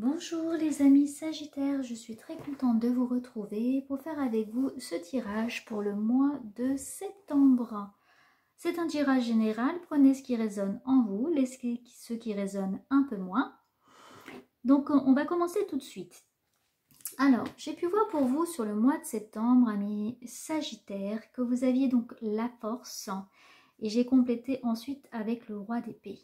Bonjour les amis Sagittaires, je suis très contente de vous retrouver pour faire avec vous ce tirage pour le mois de septembre. C'est un tirage général, prenez ce qui résonne en vous, laissez ce qui résonne un peu moins. Donc on va commencer tout de suite. Alors, j'ai pu voir pour vous sur le mois de septembre, amis Sagittaires, que vous aviez donc la force et j'ai complété ensuite avec le roi d'épée.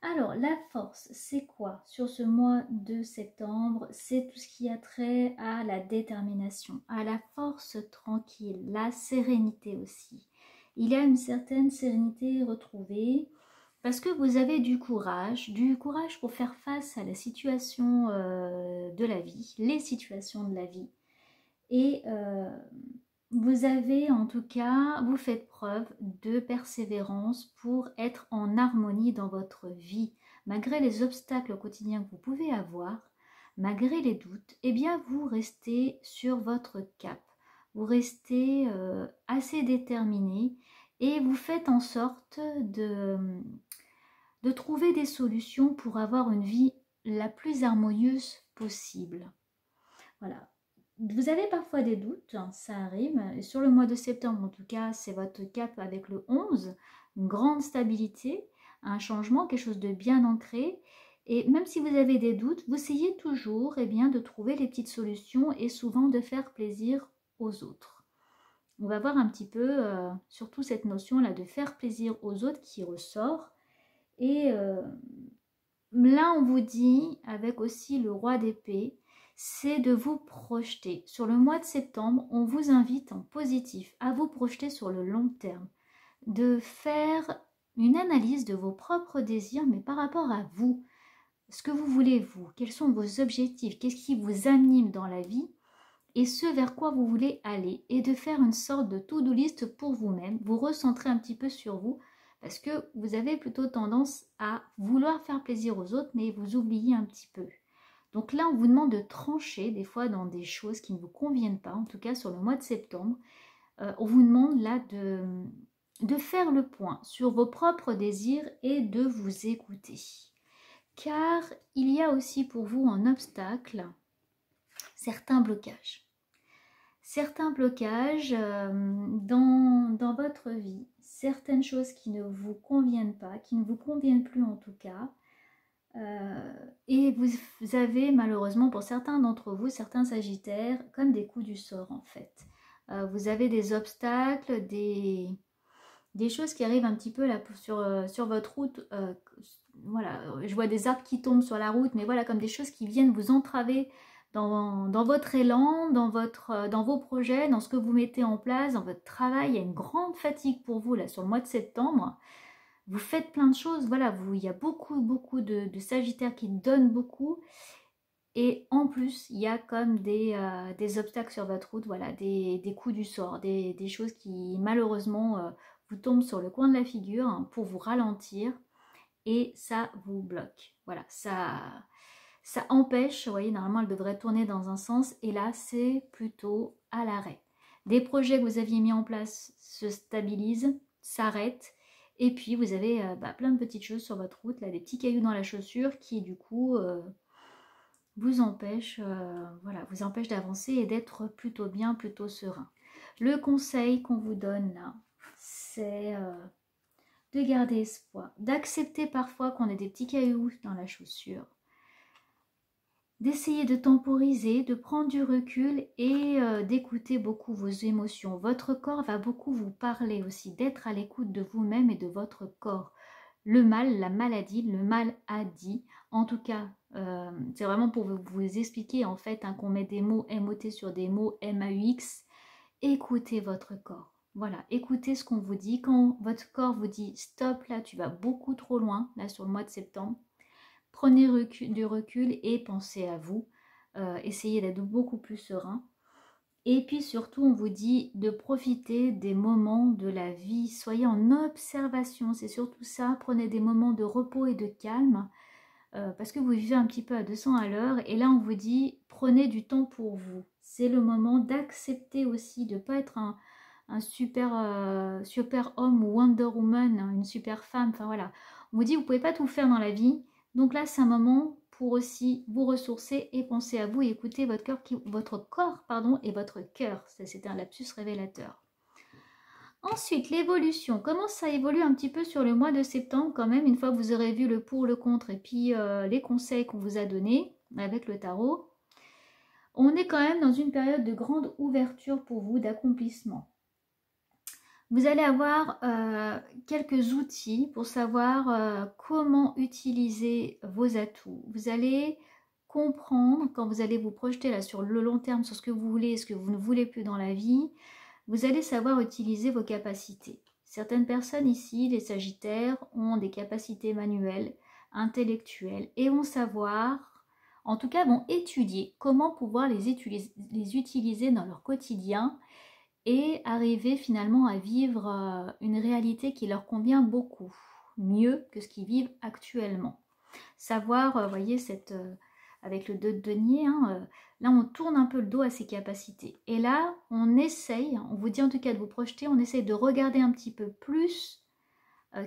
Alors, la force, c'est quoi sur ce mois de septembre? C'est tout ce qui a trait à la détermination, à la force tranquille, la sérénité aussi. Il y a une certaine sérénité retrouvée parce que vous avez du courage pour faire face à la situation de la vie, les situations de la vie. Et vous avez en tout cas, vous faites preuve de persévérance pour être en harmonie dans votre vie. Malgré les obstacles au quotidien que vous pouvez avoir, malgré les doutes, eh bien vous restez sur votre cap. Vous restez assez déterminé et vous faites en sorte de trouver des solutions pour avoir une vie la plus harmonieuse possible. Voilà. Vous avez parfois des doutes, hein, ça arrive. Et sur le mois de septembre, en tout cas, c'est votre cap avec le 11, une grande stabilité, un changement, quelque chose de bien ancré. Et même si vous avez des doutes, vous essayez toujours de trouver les petites solutions et souvent de faire plaisir aux autres. On va voir un petit peu surtout cette notion-là de faire plaisir aux autres qui ressort. Et là, on vous dit, avec aussi le roi d'épée, c'est de vous projeter. Sur le mois de septembre, on vous invite en positif à vous projeter sur le long terme, de faire une analyse de vos propres désirs, mais par rapport à vous. Ce que vous voulez, vous, quels sont vos objectifs, qu'est-ce qui vous anime dans la vie et ce vers quoi vous voulez aller, et de faire une sorte de to-do list pour vous-même, vous recentrer un petit peu sur vous, parce que vous avez plutôt tendance à vouloir faire plaisir aux autres, mais vous oubliez un petit peu. Donc là, on vous demande de trancher des fois dans des choses qui ne vous conviennent pas, en tout cas sur le mois de septembre. On vous demande là de faire le point sur vos propres désirs et de vous écouter. Car il y a aussi pour vous un obstacle, certains blocages. Certains blocages dans votre vie, certaines choses qui ne vous conviennent pas, qui ne vous conviennent plus en tout cas. Et vous avez malheureusement pour certains d'entre vous, certains sagittaires, comme des coups du sort en fait. Vous avez des obstacles, des choses qui arrivent un petit peu là sur votre route. Voilà, je vois des arbres qui tombent sur la route, mais voilà, comme des choses qui viennent vous entraver dans votre élan, dans vos projets, dans ce que vous mettez en place, dans votre travail. Il y a une grande fatigue pour vous là sur le mois de septembre. Vous faites plein de choses, voilà, il y a beaucoup de sagittaires qui donnent beaucoup. Et en plus, il y a comme des obstacles sur votre route, voilà, des coups du sort, des choses qui malheureusement vous tombent sur le coin de la figure hein, pour vous ralentir. Et ça vous bloque. Voilà, ça empêche, vous voyez, normalement elle devrait tourner dans un sens. Et là, c'est plutôt à l'arrêt. Des projets que vous aviez mis en place se stabilisent, s'arrêtent. Et puis, vous avez plein de petites choses sur votre route, là, des petits cailloux dans la chaussure qui, du coup, vous empêchent d'avancer et d'être plutôt bien, plutôt serein. Le conseil qu'on vous donne là, c'est de garder espoir, d'accepter parfois qu'on ait des petits cailloux dans la chaussure, d'essayer de temporiser, de prendre du recul et d'écouter beaucoup vos émotions. Votre corps va beaucoup vous parler aussi, d'être à l'écoute de vous-même et de votre corps. Le mal, la maladie, le mal a dit. En tout cas, c'est vraiment pour vous expliquer en fait hein, qu'on met des mots MOT sur des mots MAUX. Écoutez votre corps. Voilà, écoutez ce qu'on vous dit. Quand votre corps vous dit stop, là tu vas beaucoup trop loin, là sur le mois de septembre, prenez du recul et pensez à vous. Essayez d'être beaucoup plus serein. Et puis surtout, on vous dit de profiter des moments de la vie. Soyez en observation, c'est surtout ça. Prenez des moments de repos et de calme parce que vous vivez un petit peu à 200 à l'heure. Et là, on vous dit, prenez du temps pour vous. C'est le moment d'accepter aussi de ne pas être un super homme ou Wonder Woman, hein, une super femme. Enfin voilà, on vous dit, vous ne pouvez pas tout faire dans la vie. Donc là, c'est un moment pour aussi vous ressourcer et penser à vous et écouter votre corps et votre cœur. C'était un lapsus révélateur. Ensuite, l'évolution. Comment ça évolue un petit peu sur le mois de septembre quand même, une fois que vous aurez vu le pour, le contre et puis les conseils qu'on vous a donnés avec le tarot. On est quand même dans une période de grande ouverture pour vous, d'accomplissement. Vous allez avoir quelques outils pour savoir comment utiliser vos atouts. Vous allez comprendre, quand vous allez vous projeter là sur le long terme, sur ce que vous voulez et ce que vous ne voulez plus dans la vie, vous allez savoir utiliser vos capacités. Certaines personnes ici, les Sagittaires, ont des capacités manuelles, intellectuelles et vont savoir, en tout cas vont étudier comment pouvoir les utiliser dans leur quotidien et arriver finalement à vivre une réalité qui leur convient beaucoup, mieux que ce qu'ils vivent actuellement. Savoir, voyez, avec le 2 de denier, là on tourne un peu le dos à ses capacités. Et là, on essaye, on vous dit en tout cas de vous projeter, on essaye de regarder un petit peu plus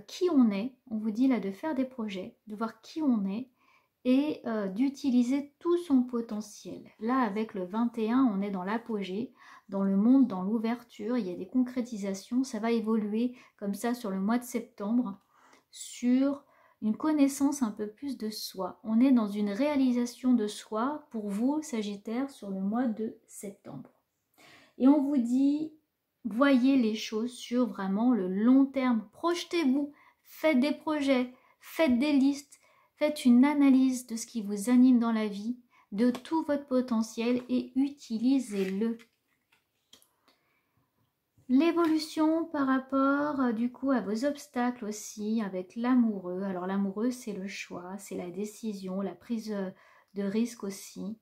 qui on est. On vous dit là de faire des projets, de voir qui on est et d'utiliser tout son potentiel. Là, avec le 21, on est dans l'apogée, dans le monde, dans l'ouverture, il y a des concrétisations, ça va évoluer comme ça sur le mois de septembre, sur une connaissance un peu plus de soi. On est dans une réalisation de soi pour vous, Sagittaire, sur le mois de septembre. Et on vous dit, voyez les choses sur vraiment le long terme, projetez-vous, faites des projets, faites des listes, faites une analyse de ce qui vous anime dans la vie, de tout votre potentiel et utilisez-le. L'évolution par rapport du coup à vos obstacles aussi avec l'amoureux. Alors l'amoureux c'est le choix, c'est la décision, la prise de risque aussi.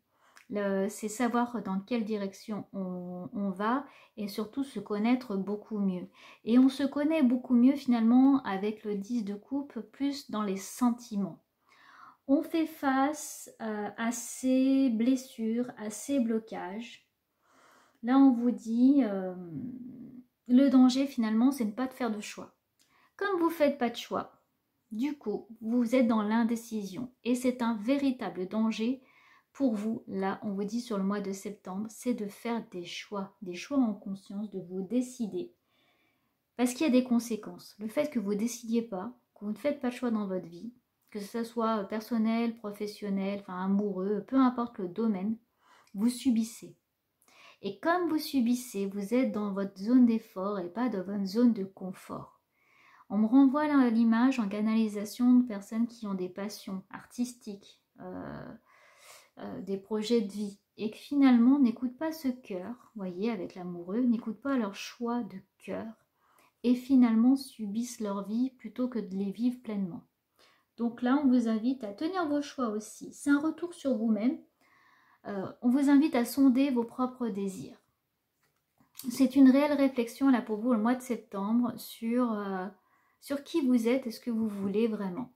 C'est savoir dans quelle direction on va et surtout se connaître beaucoup mieux. Et on se connaît beaucoup mieux finalement avec le 10 de coupe, plus dans les sentiments. On fait face à ces blessures, à ces blocages. Là, on vous dit, le danger finalement, c'est de ne pas de faire de choix. Comme vous ne faites pas de choix, du coup, vous êtes dans l'indécision. Et c'est un véritable danger pour vous. Là, on vous dit sur le mois de septembre, c'est de faire des choix en conscience, de vous décider. Parce qu'il y a des conséquences. Le fait que vous ne décidiez pas, que vous ne faites pas de choix dans votre vie, que ce soit personnel, professionnel, enfin amoureux, peu importe le domaine, vous subissez. Et comme vous subissez, vous êtes dans votre zone d'effort et pas dans votre zone de confort. On me renvoie à l'image en canalisation de personnes qui ont des passions artistiques, des projets de vie, et qui finalement n'écoutent pas ce cœur, voyez, avec l'amoureux, n'écoutent pas leur choix de cœur, et finalement subissent leur vie plutôt que de les vivre pleinement. Donc là, on vous invite à tenir vos choix aussi. C'est un retour sur vous-même. On vous invite à sonder vos propres désirs. C'est une réelle réflexion là pour vous le mois de septembre sur qui vous êtes et ce que vous voulez vraiment.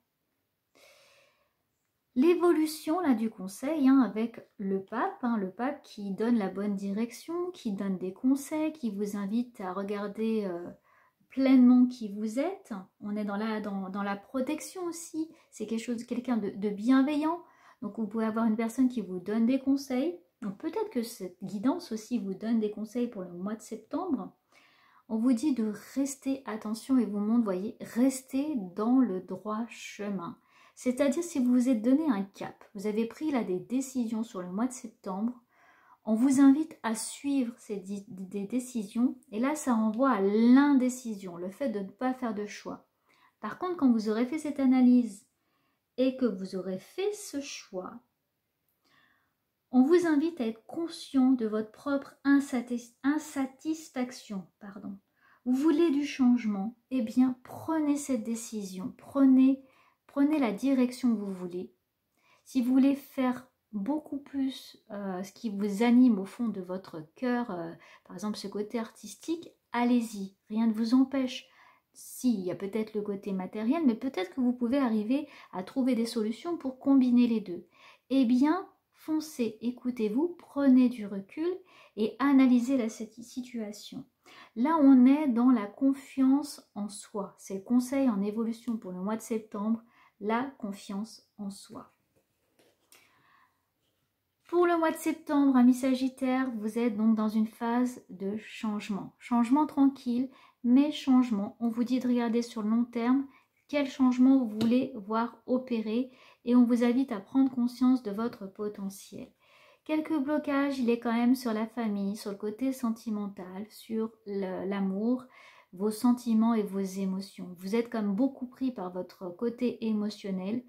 L'évolution là du conseil avec le pape qui donne la bonne direction, qui donne des conseils, qui vous invite à regarder pleinement qui vous êtes. On est dans la protection aussi. C'est quelqu'un de bienveillant. Donc vous pouvez avoir une personne qui vous donne des conseils. Donc peut-être que cette guidance aussi vous donne des conseils pour le mois de septembre. On vous dit de rester, attention, et vous montre, voyez, restez dans le droit chemin. C'est-à-dire si vous vous êtes donné un cap, vous avez pris là des décisions sur le mois de septembre, on vous invite à suivre des décisions et là ça renvoie à l'indécision, le fait de ne pas faire de choix. Par contre, quand vous aurez fait cette analyse et que vous aurez fait ce choix, on vous invite à être conscient de votre propre insatisfaction. Vous voulez du changement, eh bien prenez cette décision, prenez la direction que vous voulez. Si vous voulez faire beaucoup plus ce qui vous anime au fond de votre cœur, par exemple ce côté artistique, allez-y, rien ne vous empêche. Si, il y a peut-être le côté matériel, mais peut-être que vous pouvez arriver à trouver des solutions pour combiner les deux. Eh bien, foncez, écoutez-vous, prenez du recul et analysez la situation. Là, on est dans la confiance en soi. C'est le conseil en évolution pour le mois de septembre, la confiance en soi. Pour le mois de septembre, amis Sagittaire, vous êtes donc dans une phase de changement. Changement tranquille, mais changement. On vous dit de regarder sur le long terme quel changement vous voulez voir opérer et on vous invite à prendre conscience de votre potentiel. Quelques blocages, il est quand même sur la famille, sur le côté sentimental, sur l'amour, vos sentiments et vos émotions. Vous êtes comme beaucoup pris par votre côté émotionnel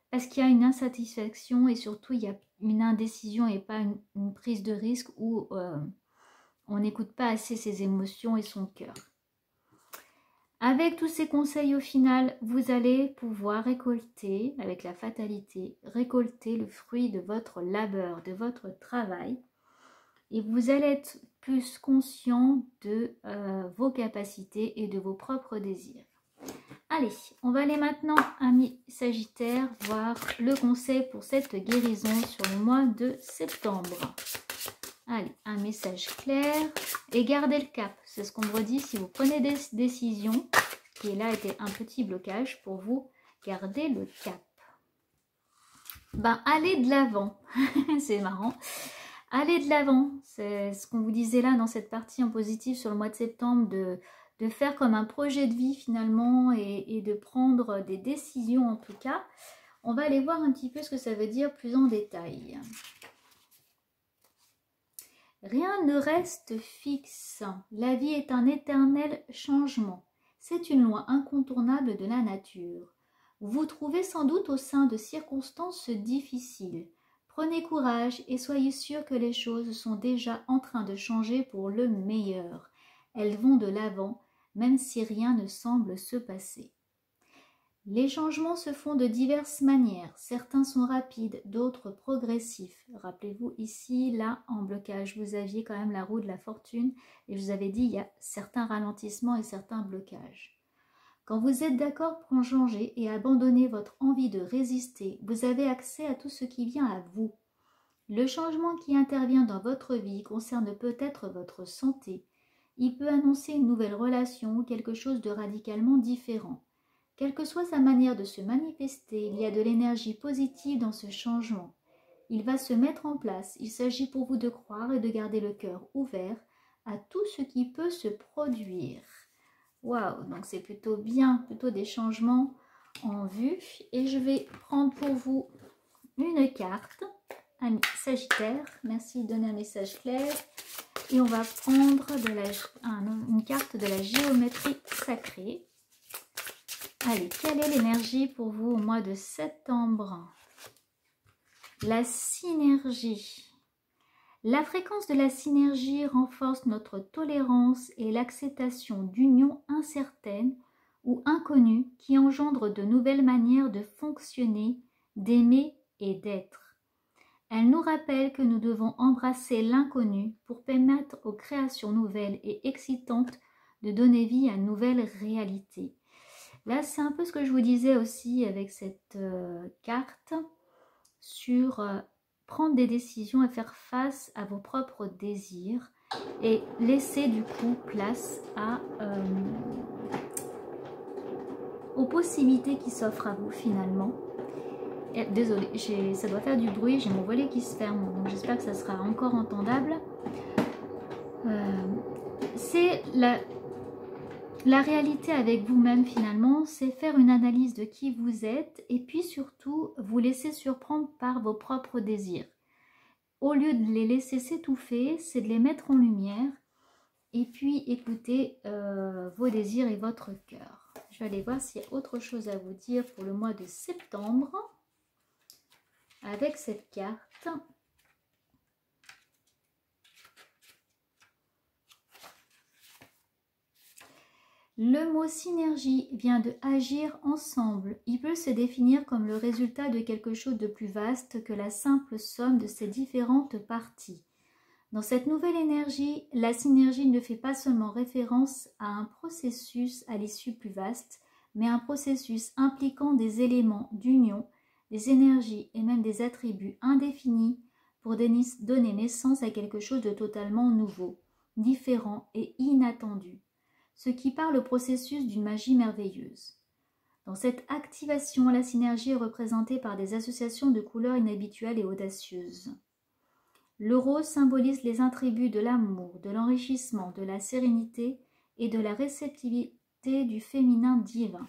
parce qu'il y a une insatisfaction et surtout il y a une indécision et pas une prise de risque où on n'écoute pas assez ses émotions et son cœur. Avec tous ces conseils au final, vous allez pouvoir récolter, avec la fatalité, récolter le fruit de votre labeur, de votre travail. Et vous allez être plus conscient de vos capacités et de vos propres désirs. Allez, on va aller maintenant, amis Sagittaire, voir le conseil pour cette guérison sur le mois de septembre. Allez, un message clair et gardez le cap. C'est ce qu'on me redit si vous prenez des décisions, qui là était un petit blocage pour vous, gardez le cap. Ben, allez de l'avant, c'est marrant. Allez de l'avant, c'est ce qu'on vous disait là dans cette partie en positif sur le mois de septembre, de faire comme un projet de vie finalement et de prendre des décisions en tout cas. On va aller voir un petit peu ce que ça veut dire plus en détail. Rien ne reste fixe. La vie est un éternel changement. C'est une loi incontournable de la nature. Vous vous trouvez sans doute au sein de circonstances difficiles. Prenez courage et soyez sûr que les choses sont déjà en train de changer pour le meilleur. Elles vont de l'avant, même si rien ne semble se passer. Les changements se font de diverses manières. Certains sont rapides, d'autres progressifs. Rappelez-vous ici, là, en blocage, vous aviez quand même la roue de la fortune et je vous avais dit, il y a certains ralentissements et certains blocages. Quand vous êtes d'accord pour changer et abandonner votre envie de résister, vous avez accès à tout ce qui vient à vous. Le changement qui intervient dans votre vie concerne peut-être votre santé. Il peut annoncer une nouvelle relation ou quelque chose de radicalement différent. Quelle que soit sa manière de se manifester, il y a de l'énergie positive dans ce changement. Il va se mettre en place. Il s'agit pour vous de croire et de garder le cœur ouvert à tout ce qui peut se produire. Waouh, donc c'est plutôt bien, plutôt des changements en vue. Et je vais prendre pour vous une carte, ami Sagittaire. Merci de donner un message clair. Et on va prendre une carte de la géométrie sacrée. Allez, quelle est l'énergie pour vous au mois de septembre? La synergie. La fréquence de la synergie renforce notre tolérance et l'acceptation d'unions incertaines ou inconnues qui engendrent de nouvelles manières de fonctionner, d'aimer et d'être. Elle nous rappelle que nous devons embrasser l'inconnu pour permettre aux créations nouvelles et excitantes de donner vie à une nouvelle réalité. Là, c'est un peu ce que je vous disais aussi avec cette carte sur prendre des décisions et faire face à vos propres désirs et laisser du coup place aux possibilités qui s'offrent à vous finalement. Désolée, ça doit faire du bruit, j'ai mon volet qui se ferme, donc j'espère que ça sera encore entendable. C'est la réalité avec vous-même finalement, c'est faire une analyse de qui vous êtes et puis surtout vous laisser surprendre par vos propres désirs. Au lieu de les laisser s'étouffer, c'est de les mettre en lumière et puis écouter vos désirs et votre cœur. Je vais aller voir s'il y a autre chose à vous dire pour le mois de septembre avec cette carte. Le mot synergie vient de agir ensemble. Il peut se définir comme le résultat de quelque chose de plus vaste que la simple somme de ses différentes parties. Dans cette nouvelle énergie, la synergie ne fait pas seulement référence à un processus à l'issue plus vaste, mais un processus impliquant des éléments d'union, des énergies et même des attributs indéfinis pour donner naissance à quelque chose de totalement nouveau, différent et inattendu. Ce qui parle au processus d'une magie merveilleuse. Dans cette activation, la synergie est représentée par des associations de couleurs inhabituelles et audacieuses. Le rose symbolise les attributs de l'amour, de l'enrichissement, de la sérénité et de la réceptivité du féminin divin.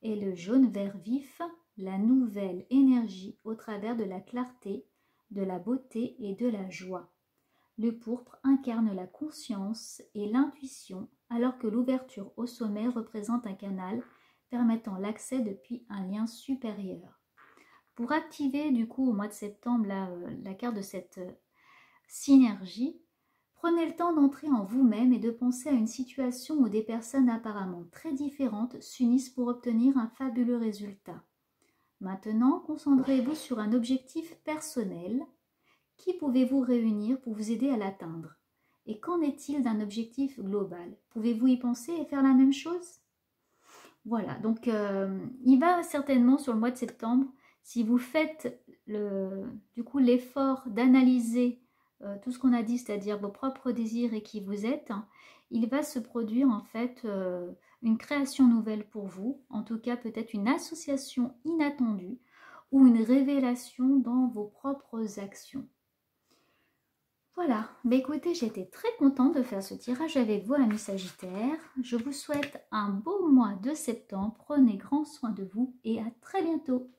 Et le jaune vert vif, la nouvelle énergie au travers de la clarté, de la beauté et de la joie. Le pourpre incarne la conscience et l'intuition, alors que l'ouverture au sommet représente un canal permettant l'accès depuis un lien supérieur. Pour activer du coup au mois de septembre la carte de cette synergie, prenez le temps d'entrer en vous-même et de penser à une situation où des personnes apparemment très différentes s'unissent pour obtenir un fabuleux résultat. Maintenant, concentrez-vous sur un objectif personnel. Qui pouvez-vous réunir pour vous aider à l'atteindre? Et qu'en est-il d'un objectif global? Pouvez-vous y penser et faire la même chose? Voilà, donc il va certainement sur le mois de septembre, si vous faites du coup l'effort d'analyser tout ce qu'on a dit, c'est-à-dire vos propres désirs et qui vous êtes, il va se produire en fait une création nouvelle pour vous, en tout cas peut-être une association inattendue ou une révélation dans vos propres actions. Voilà, bah écoutez, j'étais très contente de faire ce tirage avec vous, amis Sagittaires. Je vous souhaite un beau mois de septembre. Prenez grand soin de vous et à très bientôt.